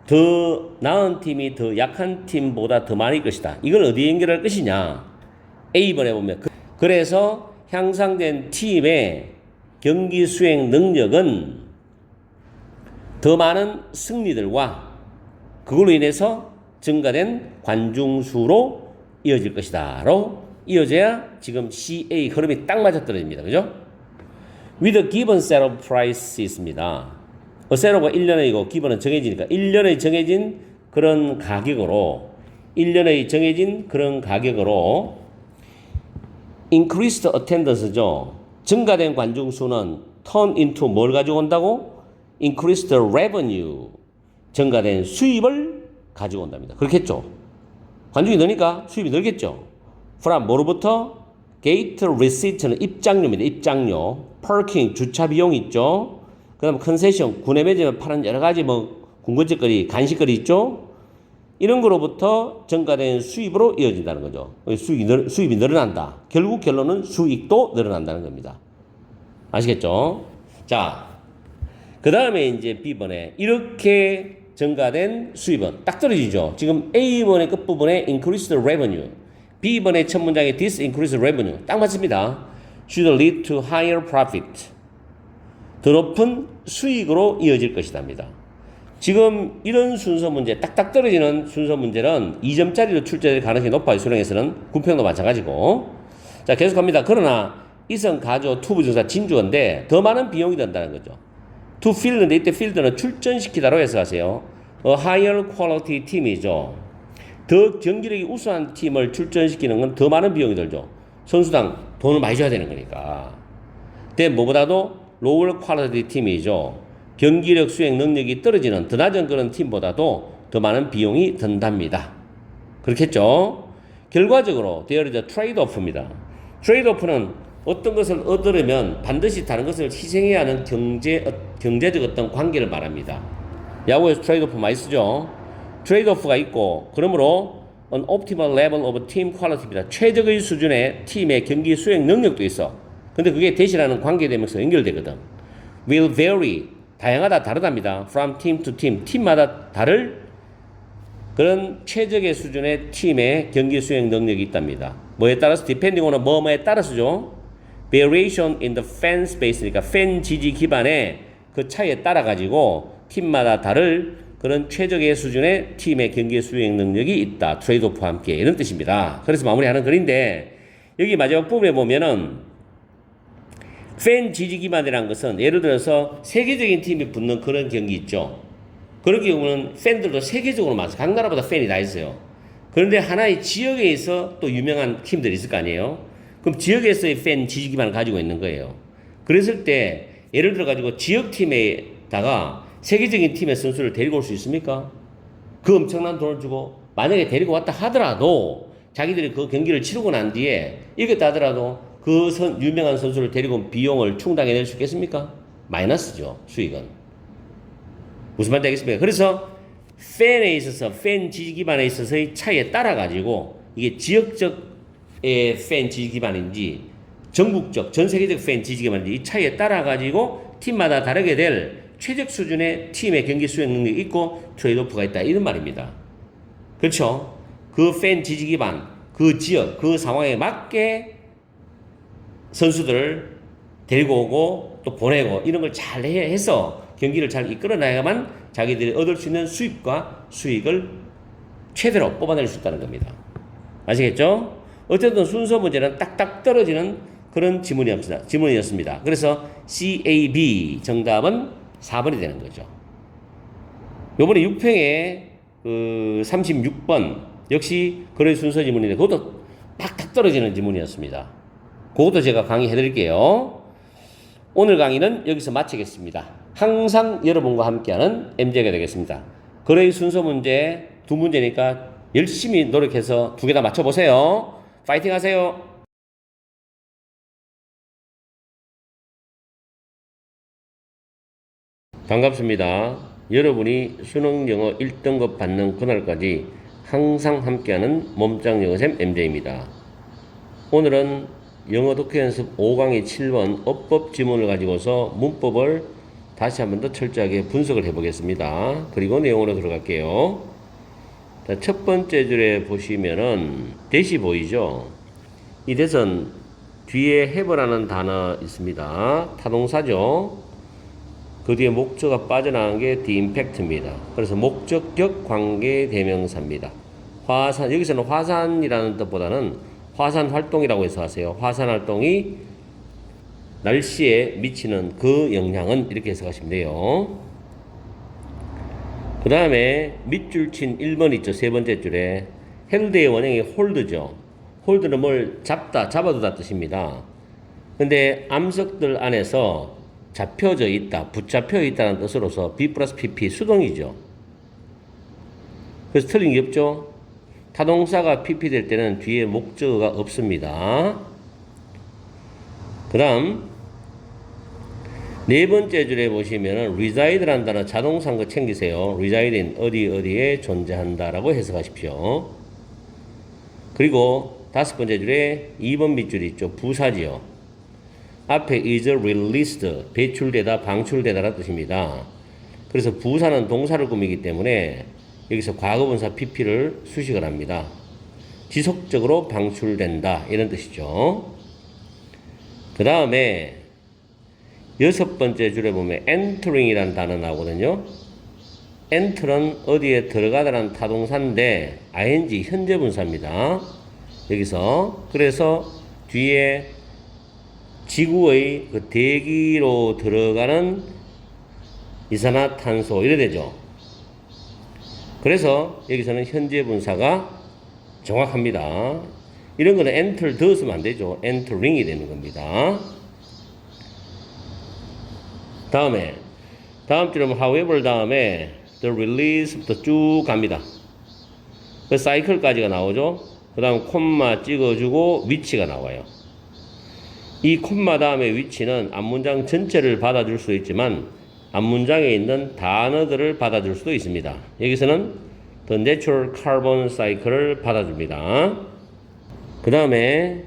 더 나은 팀이 더 약한 팀보다 더 많이 이길 것이다. 이걸 어디에 연결할 것이냐. A번에 보면 그래서 향상된 팀의 경기 수행 능력은 더 많은 승리들과 그걸로 인해서 증가된 관중수로 이어질 것이다로 이어져야 지금 CA 흐름이 딱 맞아떨어집니다. 그죠? With a given set of prices입니다. 어세로가 1년이고 기본은 정해지니까 1년의 정해진 그런 가격으로 1년의 정해진 그런 가격으로 increased attendance죠. 증가된 관중 수는 turn into 뭘 가지고 온다고? increased revenue. 증가된 수입을 가지고 온답니다. 그렇겠죠. 관중이 늘니까 수입이 늘겠죠. from 뭐로부터? gate receipt는 입장료입니다. 입장료. parking 주차 비용 있죠. 그 다음 컨세션 구내 매점에 파는 여러 가지 뭐 군것질거리 간식거리 있죠. 이런 거로부터 증가된 수입으로 이어진다는 거죠. 수입이 늘어난다. 결국 결론은 수익도 늘어난다는 겁니다. 아시겠죠? 자, 그 다음에 이제 B번에 이렇게 증가된 수입은 딱 떨어지죠. 지금 A번의 끝부분에 increased revenue, B번의 첫 문장에 this increased revenue 딱 맞습니다. should lead to higher profit. 더 높은 수익으로 이어질 것이답니다. 지금 이런 순서 문제, 딱딱 떨어지는 순서 문제는 2점짜리로 출제될 가능성이 높아요. 수능에서는. 군평도 마찬가지고. 자, 계속합니다. 그러나 이성, 가조, 투부정사, 진주어인데 더 많은 비용이 든다는 거죠. to field인데 이때 field는 출전시키다로 해석하세요. A higher quality 팀이죠. 더 경기력이 우수한 팀을 출전시키는 건 더 많은 비용이 들죠. 선수당 돈을 많이 줘야 되는 거니까. 근데 뭐보다도 lower quality 팀이죠. 경기력 수행 능력이 떨어지는 더 낮은 그런 팀보다도 더 많은 비용이 든답니다. 그렇겠죠? 결과적으로 there is a trade-off입니다. trade-off는 어떤 것을 얻으려면 반드시 다른 것을 희생해야 하는 경제적 어떤 관계를 말합니다. 야구에서 트레이드 오프 많이 쓰죠. 트레이드 오프가 있고 그러므로 an optimal level of team quality입니다. 최적의 수준의 팀의 경기 수행 능력도 있어. 근데 그게 대시라는 관계되면서 연결되거든. will vary 다양하다 다르답니다. from team to team 팀마다 다를 그런 최적의 수준의 팀의 경기 수행 능력이 있답니다. 뭐에 따라서 depending on 뭐뭐에 따라서죠. variation in the fan space니까 팬 지지 기반의 그 차이에 따라 가지고 팀마다 다를 그런 최적의 수준의 팀의 경기 수행 능력이 있다. 트레이드오프와 함께 이런 뜻입니다. 그래서 마무리하는 글인데 여기 마지막 부분에 보면은 팬 지지 기반이라는 것은 예를 들어서 세계적인 팀이 붙는 그런 경기 있죠. 그런 경우는 팬들도 세계적으로 많아요. 각 나라보다 팬이 다 있어요. 그런데 하나의 지역에서 또 유명한 팀들이 있을 거 아니에요. 그럼 지역에서의 팬 지지 기반을 가지고 있는 거예요. 그랬을 때 예를 들어 가지고 지역 팀에다가 세계적인 팀의 선수를 데리고 올 수 있습니까? 그 엄청난 돈을 주고 만약에 데리고 왔다 하더라도 자기들이 그 경기를 치르고 난 뒤에 이겼다 하더라도 그 유명한 선수를 데리고 온 비용을 충당해낼 수 있겠습니까? 마이너스죠. 수익은. 무슨 말인지 알겠습니까? 그래서 팬에 있어서 팬 지지 기반에 있어서의 차이에 따라 가지고 이게 지역적 팬 지지 기반인지 전국적 전 세계적 팬 지지 기반인지 이 차이에 따라 가지고 팀마다 다르게 될 최적 수준의 팀의 경기 수행 능력이 있고 트레이드오프가 있다 이런 말입니다. 그렇죠? 그 팬 지지 기반, 그 지역, 그 상황에 맞게 선수들을 데리고 오고 또 보내고 이런 걸 잘 해서 경기를 잘 이끌어나야만 자기들이 얻을 수 있는 수입과 수익을 최대로 뽑아낼 수 있다는 겁니다. 아시겠죠? 어쨌든 순서 문제는 딱딱 떨어지는 그런 지문이었습니다. 그래서 CAB 정답은 4번이 되는 거죠. 요번에 6평에 그 36번 역시 그런 순서 지문인데 그것도 딱딱 떨어지는 지문이었습니다. 그것도 제가 강의해 드릴게요. 오늘 강의는 여기서 마치겠습니다. 항상 여러분과 함께하는 MJ가 되겠습니다. 거래의 순서 문제 2문제니까 열심히 노력해서 2개 다 맞춰보세요. 파이팅 하세요. 반갑습니다. 여러분이 수능 영어 1등급 받는 그날까지 항상 함께하는 몸짱 영어쌤 MJ입니다. 오늘은 영어 독해 연습 5강의 7번 어법 지문을 가지고서 문법을 다시 한 번 더 철저하게 분석을 해보겠습니다. 그리고 내용으로 들어갈게요. 자, 첫 번째 줄에 보시면은 대시 보이죠? 이 대선 뒤에 have라는 단어 있습니다. 타동사죠. 그 뒤에 목적어가 빠져나간 게 the impact입니다. 그래서 목적격 관계 대명사입니다. 화산, 여기서는 화산이라는 뜻보다는 화산 활동이라고 해서 하세요. 화산 활동이 날씨에 미치는 그 영향은 이렇게 해석하시면 돼요. 그 다음에 밑줄 친 1번 있죠. 세 번째 줄에. 헬드의 원형이 홀드죠. 홀드는 뭘 잡다, 잡아두다 뜻입니다. 근데 암석들 안에서 잡혀져 있다, 붙잡혀 있다는 뜻으로서 B 플러스 PP 수동이죠. 그래서 틀린 게 없죠. 타동사가 PP 될 때는 뒤에 목적어가 없습니다. 그 다음 네 번째 줄에 보시면은 reside라는 단어 자동사인 거 챙기세요. residing 어디 어디에 존재한다라고 해석하십시오. 그리고 다섯 번째 줄에 2번 밑줄이 있죠. 부사지요. 앞에 is released 배출되다 방출되다라는 뜻입니다. 그래서 부사는 동사를 꾸미기 때문에 여기서 과거분사 pp를 수식을 합니다. 지속적으로 방출된다 이런 뜻이죠. 그 다음에 여섯 번째 줄에 보면 entering이라는 단어 나오거든요. enter은 어디에 들어가다라는 타동사인데 ing 현재 분사입니다. 여기서 그래서 뒤에 지구의 그 대기로 들어가는 이산화탄소 이래 되죠. 그래서 여기서는 현재 분사가 정확합니다. 이런 거는 enter 더 쓰면 안 되죠. entering이 되는 겁니다. 다음에 다음 줄에 however 다음에 the release부터 쭉 갑니다. 그 사이클까지가 나오죠. 그 다음 콤마 찍어주고 위치가 나와요. 이 콤마 다음에 위치는 앞문장 전체를 받아줄 수 있지만 앞문장에 있는 단어들을 받아줄 수도 있습니다. 여기서는 the natural carbon cycle을 받아줍니다. 그 다음에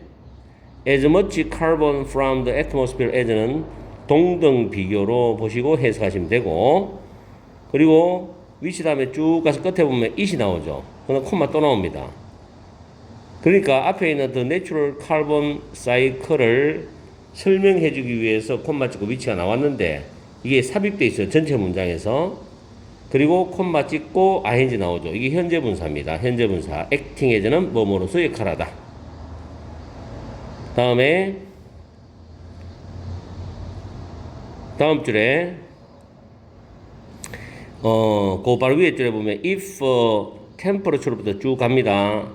as much carbon from the atmosphere as는 동등 비교로 보시고 해석하시면 되고, 그리고 위치 다음에 쭉 가서 끝에 보면 it이 나오죠. 그럼 콤마 또 나옵니다. 그러니까 앞에 있는 the natural carbon cycle을 설명해 주기 위해서 콤마 찍고 위치가 나왔는데 이게 삽입되어 있어요. 전체 문장에서. 그리고 콤마 찍고 ing 나오죠. 이게 현재 분사입니다. 현재 분사. acting as는 뭐뭐로서 역할하다. 다음에 다음 줄에 그 바로 위에 줄에 보면 if temperature부터 쭉 갑니다.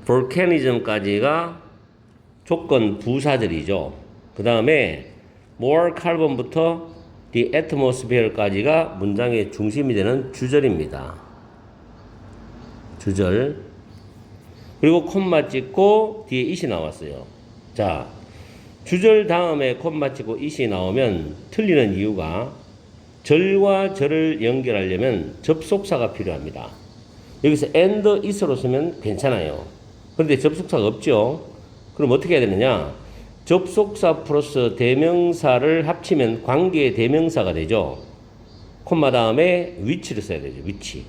volcanism까지가 조건 부사들이죠. 그 다음에 more carbon부터 the atmosphere까지가 문장의 중심이 되는 주절입니다. 주절. 그리고 콤마 찍고 뒤에 it이 나왔어요. 자, 주절 다음에 콤마 찍고 it이 나오면 틀리는 이유가 절과 절을 연결하려면 접속사가 필요합니다. 여기서 and is로 쓰면 괜찮아요. 그런데 접속사가 없죠. 그럼 어떻게 해야 되느냐? 접속사 플러스 대명사를 합치면 관계의 대명사가 되죠. 콤마 다음에 위치를 써야 되죠. 위치.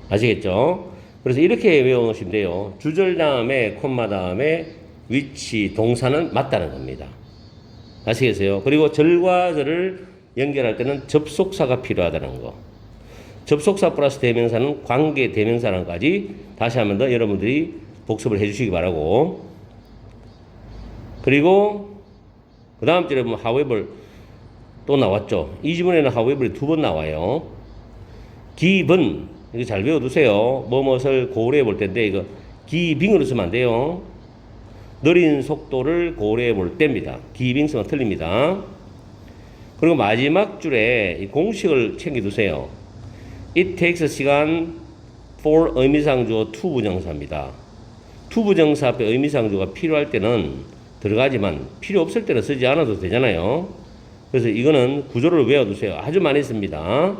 아시겠죠? 그래서 이렇게 외워놓으시면 돼요. 주절 다음에 콤마 다음에 위치 동사는 맞다는 겁니다. 아시겠어요? 그리고 절과 절을 연결할 때는 접속사가 필요하다는 거. 접속사 플러스 대명사는 관계 대명사라는 까지 다시 한 번 더 여러분들이 복습을 해주시기 바라고. 그리고 그 다음 줄에 보면 however 또 나왔죠. 이 지문에는 however이 두 번 나와요. given 이거 잘 외워두세요. 뭐뭇을 고려해 볼 텐데 이거 giving으로 쓰면 안 돼요. 느린 속도를 고려해 볼 때입니다. giving 쓰면 틀립니다. 그리고 마지막 줄에 이 공식을 챙겨두세요. it takes 시간 for 의미상주어 to 부정사입니다. to 부정사 앞에 의미상주어가 필요할 때는 들어가지만 필요 없을 때는 쓰지 않아도 되잖아요. 그래서 이거는 구조를 외워두세요. 아주 많이 씁니다.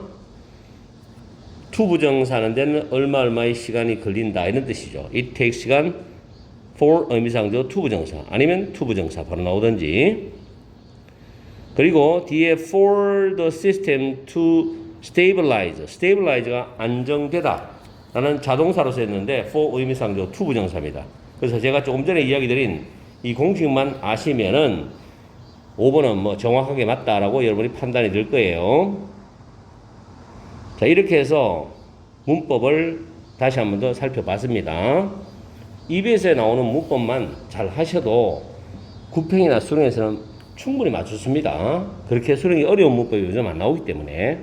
to 부정사는 데는 얼마의 시간이 걸린다 이런 뜻이죠. it takes 시간 for 의미상주어 to 부정사 아니면 to 부정사 바로 나오든지. 그리고 뒤에 for the system to stabilize, stabilize가 안정되다 라는 자동사로 쓰였는데 for 의미상주어 to 부정사입니다. 그래서 제가 조금 전에 이야기 드린 이 공식만 아시면은 5번은 뭐 정확하게 맞다라고 여러분이 판단이 될 거예요. 자, 이렇게 해서 문법을 다시 한 번 더 살펴봤습니다. EBS에 나오는 문법만 잘 하셔도 구평이나 수능에서는 충분히 맞추습니다. 그렇게 수능이 어려운 문법이 요즘 안 나오기 때문에.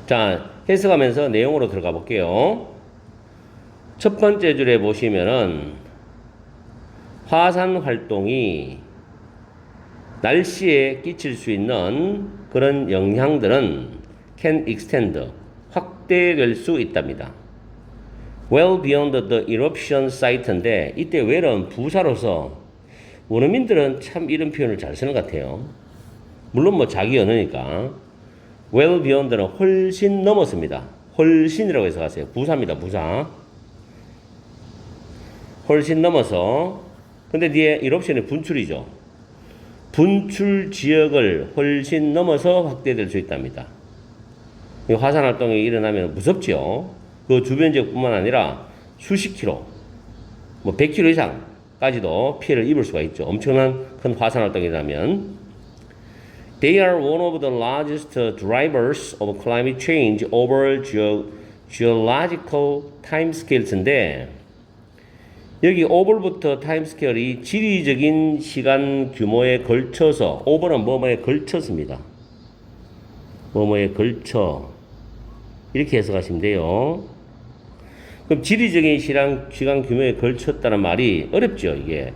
자, 해석하면서 내용으로 들어가 볼게요. 첫 번째 줄에 보시면은 화산 활동이 날씨에 끼칠 수 있는 그런 영향들은 can extend, 확대될 수 있답니다. well beyond the eruption site인데 이때 well은 부사로서 원어민들은 참 이런 표현을 잘 쓰는 것 같아요. 물론 뭐 자기 언어니까 well beyond는 훨씬 넘었습니다. 훨씬이라고 해서 가세요. 부사입니다. 부사. 훨씬 넘어서. 근데 뒤에 eruption이 분출이죠. 분출 지역을 훨씬 넘어서 확대될 수 있답니다. 화산 활동이 일어나면 무섭죠. 그 주변 지역뿐만 아니라 수십 킬로, 뭐 100킬로 이상까지도 피해를 입을 수가 있죠. 엄청난 큰 화산 활동이 일어나면. They are one of the largest drivers of climate change over geological timescales인데 여기 over부터 timescale이 지리적인 시간 규모에 걸쳐서 over는 뭐뭐에 걸쳐서입니다. 뭐뭐에 걸쳐 이렇게 해석하시면 돼요. 그럼 지리적인 시간 규모에 걸쳤다는 말이 어렵죠. 이게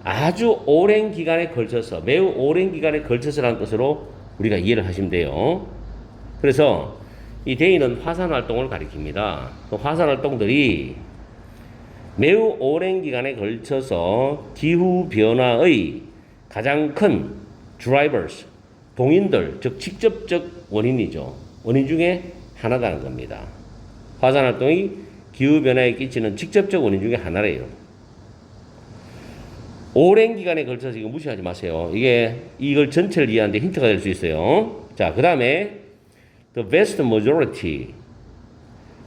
아주 오랜 기간에 걸쳐서, 매우 오랜 기간에 걸쳐서라는 뜻으로 우리가 이해를 하시면 돼요. 그래서 이 데이는 화산 활동을 가리킵니다. 그 화산 활동들이 매우 오랜 기간에 걸쳐서 기후 변화의 가장 큰 drivers, 동인들, 즉 직접적 원인이죠. 원인 중에 하나라는 겁니다. 화산 활동이 기후 변화에 끼치는 직접적 원인 중에 하나래요. 오랜 기간에 걸쳐서 이거 무시하지 마세요. 이걸 전체를 이해하는데 힌트가 될 수 있어요. 자, 그 다음에 the vast majority,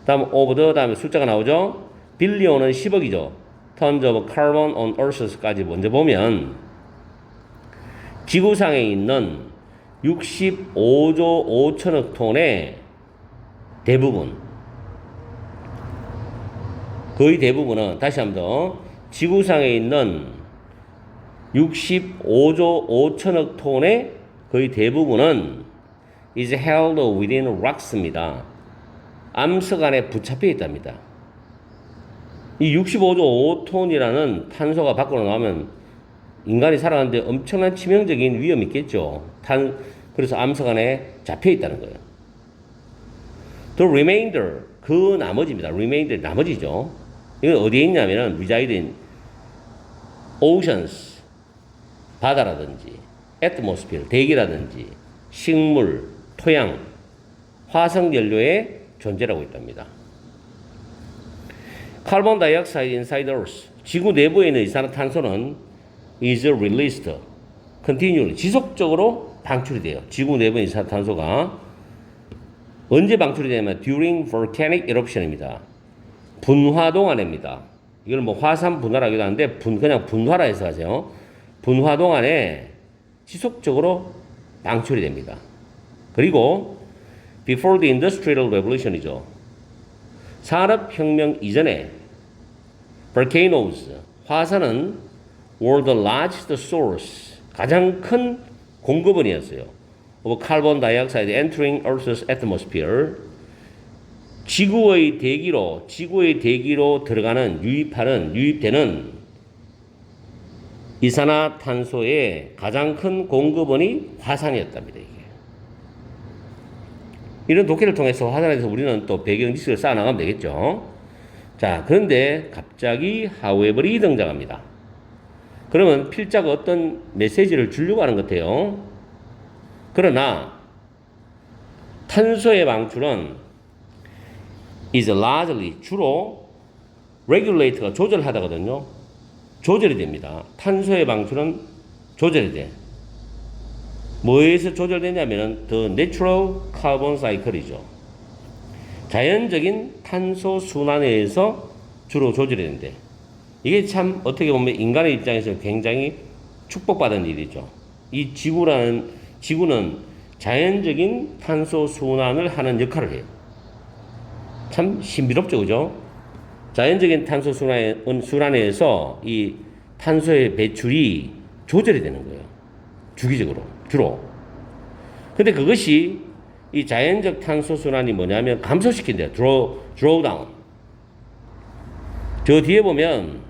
다음 of the, 다음에 숫자가 나오죠. 빌리온은 10억이죠. tons of carbon on earth까지 먼저 보면 지구상에 있는 65조 5천억 톤의 대부분, 거의 대부분은, 다시 한 번 더, 지구상에 있는 65조 5천억 톤의 거의 대부분은 is held within rocks입니다. 암석 안에 붙잡혀 있답니다. 이 65조 5톤이라는 탄소가 밖으로 나오면 인간이 살아가는데 엄청난 치명적인 위험이 있겠죠. 그래서 암석 안에 잡혀 있다는 거예요. The remainder, 그 나머지입니다. remainder, 나머지죠. 이건 어디에 있냐면은 reside in oceans, 바다라든지 atmosphere, 대기라든지 식물, 토양, 화석 연료에 존재하고 있답니다. Carbon dioxide inside Earth, 지구 내부에 있는 이산화탄소는 is released continually, 지속적으로 방출이 돼요. 지구 내부의 이산화탄소가 언제 방출이 되냐면 during volcanic eruption입니다. 분화 동안입니다. 이걸 뭐 화산 분화라기도 하는데 그냥 분화라 해서 하세요. 분화 동안에 지속적으로 방출이 됩니다. 그리고 before the industrial revolution이죠. 산업혁명 이전에 volcanoes, 화산은 were the largest source, 가장 큰 공급원이었어요. of carbon dioxide entering Earth's atmosphere, 지구의 대기로 들어가는 유입되는 이산화탄소의 가장 큰 공급원이 화산이었답니다. 이런 독해를 통해서 화산에 대해서 우리는 또 배경 지식을 쌓아나가면 되겠죠. 자, 그런데 갑자기 however이 등장합니다. 그러면 필자가 어떤 메시지를 주려고 하는 것 같아요. 그러나 탄소의 방출은 is largely, 주로 regulate가 조절하다거든요. 조절이 됩니다. 탄소의 방출은 조절이 돼. 뭐에서 조절되냐면은 the natural carbon cycle이죠. 자연적인 탄소 순환에 의해서 주로 조절이 되는데 이게 참 어떻게 보면 인간의 입장에서 굉장히 축복받은 일이죠. 이 지구는 자연적인 탄소 순환을 하는 역할을 해요. 참 신비롭죠, 그죠? 자연적인 탄소 순환에 의해서 이 탄소의 배출이 조절이 되는 거예요. 주기적으로, 주로. 근데 그것이 이 자연적 탄소 순환이 뭐냐면 감소시킨대요. draw down. 저 뒤에 보면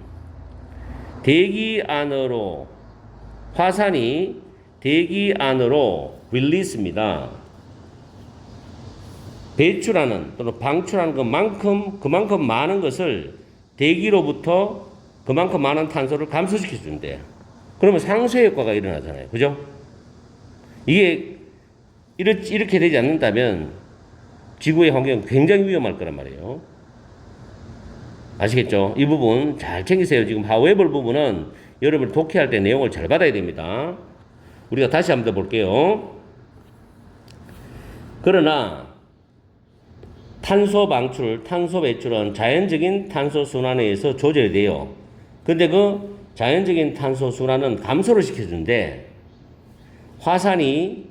대기 안으로 화산이 대기 안으로 릴리스입니다. 배출하는 또는 방출하는 그만큼 많은 것을 대기로부터 그만큼 많은 탄소를 감소시켜 준대요. 그러면 상쇄 효과가 일어나잖아요. 그죠? 이게 이렇게 되지 않는다면 지구의 환경은 굉장히 위험할 거란 말이에요. 아시겠죠? 이 부분 잘 챙기세요. 지금 하웨벌 부분은 여러분 독해할 때 내용을 잘 받아야 됩니다. 우리가 다시 한번 더 볼게요. 그러나 탄소 방출, 탄소 배출은 자연적인 탄소 순환에 의해서 조절돼요. 근데 그 자연적인 탄소 순환은 감소를 시켜주는데 화산이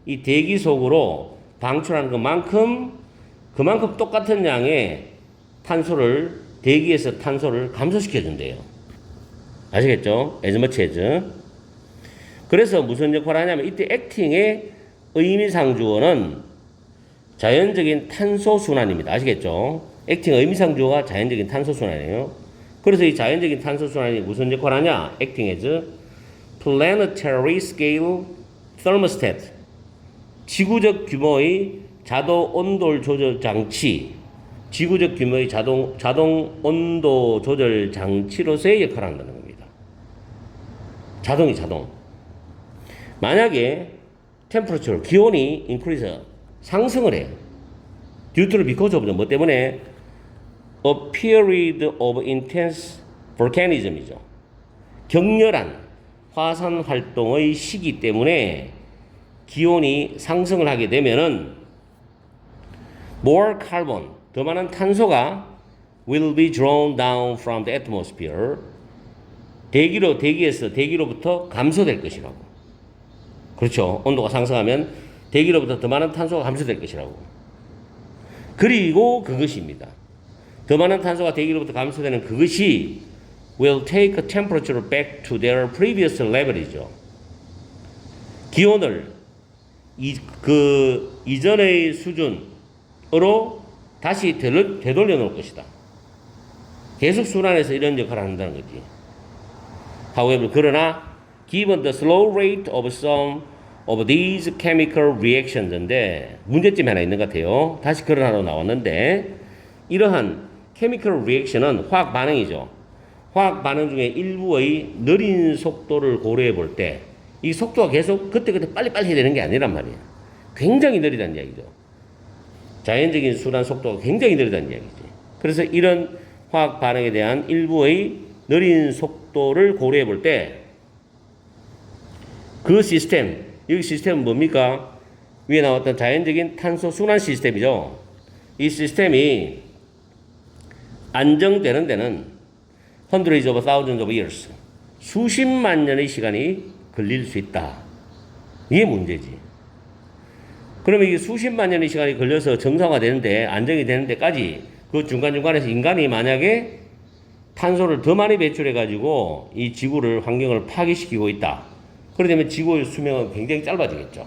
이 대기 속으로 방출하는 그만큼 똑같은 양의 대기에서 탄소를 감소시켜준대요. 아시겠죠? as much as. 그래서 무슨 역할을 하냐면 이때 액팅의 의미상 주어는 자연적인 탄소 순환입니다. 아시겠죠? 액팅의 의미상 주어가 자연적인 탄소 순환이에요. 그래서 이 자연적인 탄소 순환이 무슨 역할을 하냐? acting as planetary scale thermostat. 지구적 규모의 자동 온도 조절 장치. 지구적 규모의 자동 온도 조절 장치로서의 역할을 한다는 겁니다. 자동. 만약에 temperature, 기온이 increase, 상승을 해요. due to because of 뭐 때문에 a period of intense volcanism이죠. 격렬한 화산 활동의 시기 때문에 기온이 상승을 하게 되면은 more carbon, 더 많은 탄소가 will be drawn down from the atmosphere. 대기로부터 감소될 것이라고. 그렇죠. 온도가 상승하면 대기로부터 더 많은 탄소가 감소될 것이라고. 그리고 그것입니다. 더 많은 탄소가 대기로부터 감소되는 그것이 will take a temperature back to their previous level이죠. 기온을 이전의 수준으로 다시 되돌려 놓을 것이다. 계속 순환해서 이런 역할을 한다는 거지. However, 그러나 given the slow rate of some of these chemical reactions인데 문제점이 하나 있는 것 같아요. 다시 그러나로 나왔는데 이러한 chemical reaction은 화학 반응이죠. 화학 반응 중에 일부의 느린 속도를 고려해 볼 때 이 속도가 계속 그때 빨리빨리 해야 되는 게 아니란 말이에요. 굉장히 느리다는 이야기죠. 자연적인 순환 속도가 굉장히 느리다는 이야기지. 그래서 이런 화학 반응에 대한 일부의 느린 속도를 고려해 볼 때 그 시스템, 여기 시스템은 뭡니까? 위에 나왔던 자연적인 탄소 순환 시스템이죠. 이 시스템이 안정되는 데는 hundreds of thousands of years, 수십만 년의 시간이 걸릴 수 있다. 이게 문제지. 그러면 이게 수십만 년의 시간이 걸려서 정상화되는데, 안정이 되는 데까지 그 중간중간에서 인간이 만약에 탄소를 더 많이 배출해가지고 이 지구를, 환경을 파괴시키고 있다. 그러면 지구의 수명은 굉장히 짧아지겠죠.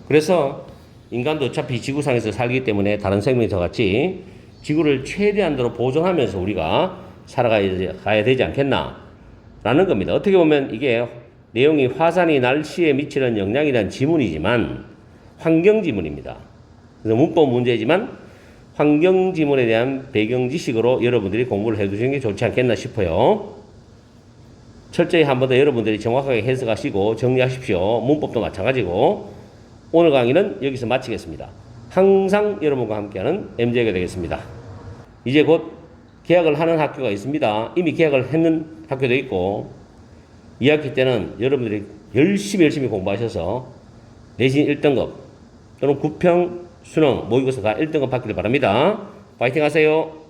그래서 인간도 어차피 지구상에서 살기 때문에 다른 생명체와 같이 지구를 최대한도로 보존하면서 우리가 살아가야 되지 않겠나 라는 겁니다. 어떻게 보면 이게 내용이 화산이 날씨에 미치는 영향에 대한 지문이지만 환경지문입니다. 그래서 문법 문제지만 환경지문에 대한 배경 지식으로 여러분들이 공부를 해두시는 게 좋지 않겠나 싶어요. 철저히 한 번 더 여러분들이 정확하게 해석하시고 정리하십시오. 문법도 마찬가지고. 오늘 강의는 여기서 마치겠습니다. 항상 여러분과 함께하는 MJ가 되겠습니다. 이제 곧 개학을 하는 학교가 있습니다. 이미 개학을 했는 학교도 있고 2학기 때는 여러분들이 열심히 공부하셔서 내신 1등급 또는 구평, 수능, 모의고사 다 1등급 받기를 바랍니다. 파이팅 하세요.